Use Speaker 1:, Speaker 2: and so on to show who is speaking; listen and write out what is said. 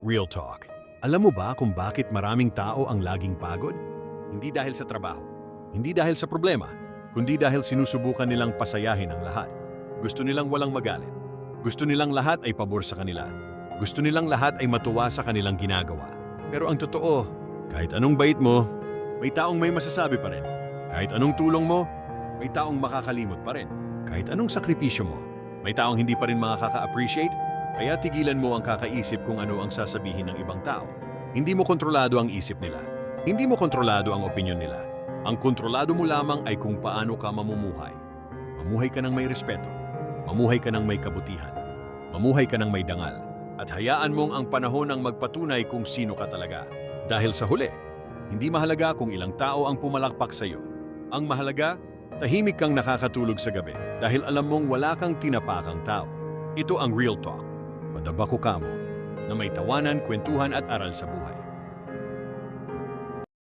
Speaker 1: Real talk. Alam mo ba kung bakit maraming tao ang laging pagod? Hindi dahil sa trabaho, hindi dahil sa problema, kundi dahil sinusubukan nilang pasayahin ang lahat. Gusto nilang walang magalit. Gusto nilang lahat ay pabor sa kanila. Gusto nilang lahat ay matuwa sa kanilang ginagawa. Pero ang totoo, kahit anong bait mo, may taong may masasabi pa rin. Kahit anong tulong mo, may taong makakalimot pa rin. Kahit anong sakripisyo mo, may taong hindi pa rin makaka-appreciate. Kaya tigilan mo ang kakaisip kung ano ang sasabihin ng ibang tao. Hindi mo kontrolado ang isip nila. Hindi mo kontrolado ang opinyon nila. Ang kontrolado mo lamang ay kung paano ka mamumuhay. Mamuhay ka ng may respeto. Mamuhay ka ng may kabutihan. Mamuhay ka ng may dangal. At hayaan mong ang panahon ang magpatunay kung sino ka talaga. Dahil sa huli, hindi mahalaga kung ilang tao ang pumalakpak sa iyo. Ang mahalaga, tahimik kang nakakatulog sa gabi dahil alam mong wala kang tinapakang tao. Ito ang Real Talk. Padabako kamo na may tawanan, kwentuhan at aral sa buhay.